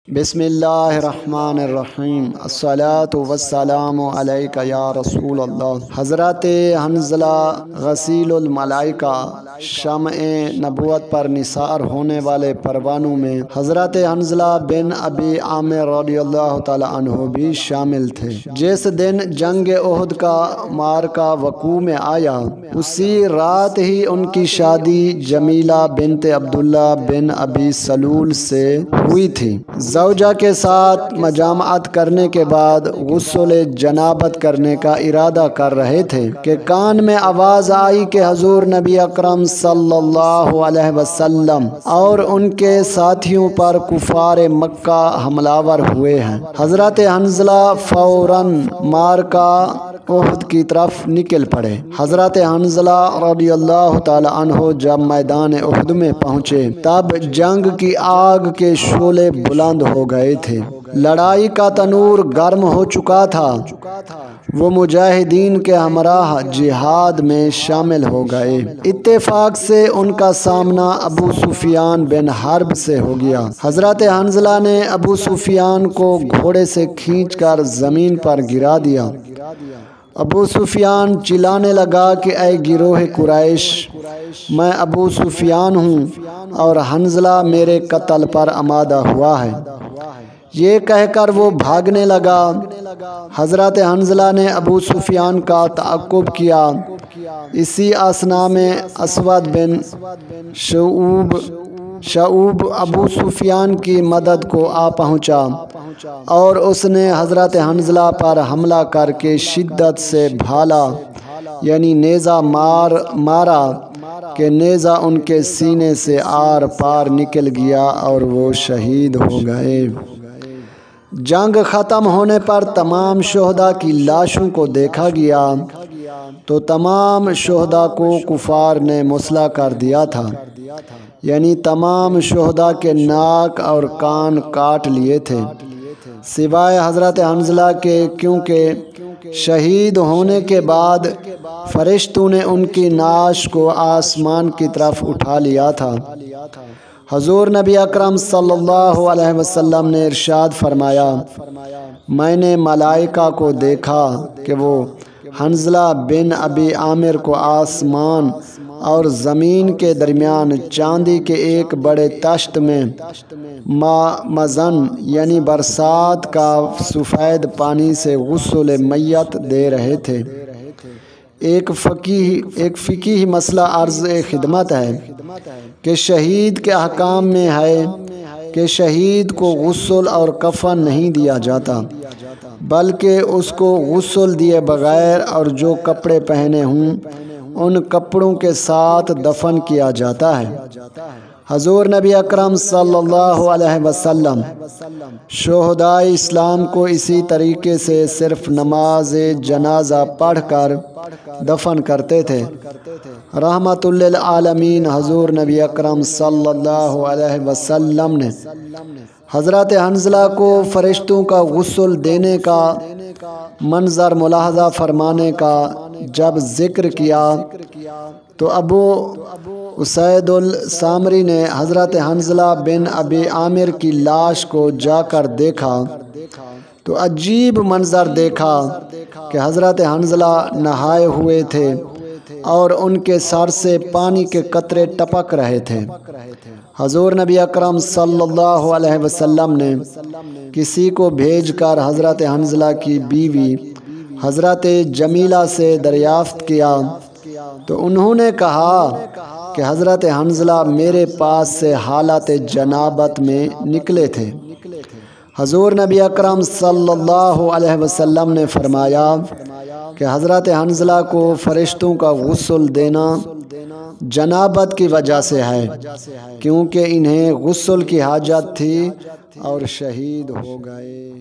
بسم اللہ الرحمن الرحیم الصلاۃ والسلام علیک یا رسول اللہ۔ حضرت حنظلہ غسیل الملائکہ شمع نبوت پر نثار ہونے والے پروانوں میں حضرت حنظلہ بن ابی عامر رضی اللہ تعالی عنہ بھی شامل تھے۔ جس دن جنگ احد کا معرکہ وقوع میں آیا، اسی رات ہی ان کی شادی جمیلہ بنت عبداللہ بن ابی سلول سے ہوئی تھی۔ زوجہ کے ساتھ مجامعت کرنے کے بعد غسل جنابت کرنے کا ارادہ کر رہے تھے کہ کان میں آواز آئی کہ حضور نبی اکرم صلی اللہ علیہ وسلم اور ان کے ساتھیوں پر کفار مکہ حملہ آور ہوئے ہیں۔ حضرت حنظلہ فوراً معرکہ احد کی طرف نکل پڑے۔ حضرت حنظلہ رضی اللہ تعالی عنہ جب میدان احد میں پہنچے، تب جنگ کی آگ کے شعلے بلند ہو گئے تھے۔ لڑائی کا تنور گرم ہو چکا تھا۔ وہ مجاہدین کے ہمراہ جہاد میں شامل ہو گئے۔ اتفاق سے ان کا سامنا ابو سفیان بن حرب سے ہو گیا۔ حضرت حنظلہ نے ابو سفیان کو گھوڑے سے کھینچ کر زمین پر گرا دیا۔ ابو سفیان چلانے لگا کہ اے گروہ قریش، میں ابو سفیان ہوں اور حنظلہ میرے قتل پر آمادہ ہوا ہے۔ یہ کہہ کر وہ بھاگنے لگا۔ حضرت حنظلہ نے ابو سفیان کا تعاقب کیا۔ اسی اثنا میں اسود بن شعوب ابو سفیان کی مدد کو آ پہنچا اور اس نے حضرت حنظلہ پر حملہ کر کے شدت سے بھالا، یعنی نیزہ مارا کہ نیزہ ان کے سینے سے آر پار نکل گیا اور وہ شہید ہو گئے۔ جنگ ختم ہونے پر تمام شہداء کی لاشوں کو دیکھا گیا تو تمام شہداء کو کفار نے مسلح کر دیا تھا، یعنی تمام شہداء کے ناک اور کان کاٹ لیے تھے، سوائے حضرت حنظلہ کے، کیونکہ شہید ہونے کے بعد فرشتوں نے ان کی نعش کو آسمان کی طرف اٹھا لیا تھا۔ حضور نبی اکرم صلی اللہ علیہ وسلم نے ارشاد فرمایا، میں نے ملائکہ کو دیکھا کہ وہ حنظلہ بن ابی عامر کو آسمان اور زمین کے درمیان چاندی کے ایک بڑے تشت میں مزن یعنی برسات کا سفید پانی سے غسل میت دے رہے تھے۔ ایک فقہی مسئلہ عرض خدمت ہے کہ شہید کے احکام میں ہے کہ شہید کو غسل اور کفن نہیں دیا جاتا، بلکہ اس کو غسل دیے بغیر اور جو کپڑے پہنے ہوں ان کپڑوں کے ساتھ دفن کیا جاتا ہے۔ حضور نبی اکرم صلی اللہ علیہ وسلم شہداء اسلام کو اسی طریقے سے صرف نماز جنازہ پڑھ کر دفن کرتے تھے۔ رحمت للعالمین حضور نبی اکرم صلی اللہ علیہ وسلم نے حضرت حنظلہ کو فرشتوں کا غسل دینے کا منظر ملاحظہ فرمانے کا جب ذکر کیا تو ابو اسید السامری نے حضرت حنظلہ بن ابی عامر کی لاش کو جا کر دیکھا تو عجیب منظر دیکھا کہ حضرت حنظلہ نہائے ہوئے تھے اور ان کے سر سے پانی کے قطرے ٹپک رہے تھے۔ حضور نبی اکرم صلی اللہ علیہ وسلم نے کسی کو بھیج کر حضرت حنظلہ کی بیوی حضرت جمیلہ سے دریافت کیا تو انہوں نے کہا کہ حضرت حنظلہ میرے پاس سے حالت جنابت میں نکلے تھے۔ حضور نبی اکرم صلی اللہ علیہ وسلم نے فرمایا کہ حضرت حنظلہ کو فرشتوں کا غسل دینا جنابت کی وجہ سے ہے، کیونکہ انہیں غسل کی حاجت تھی اور شہید ہو گئے۔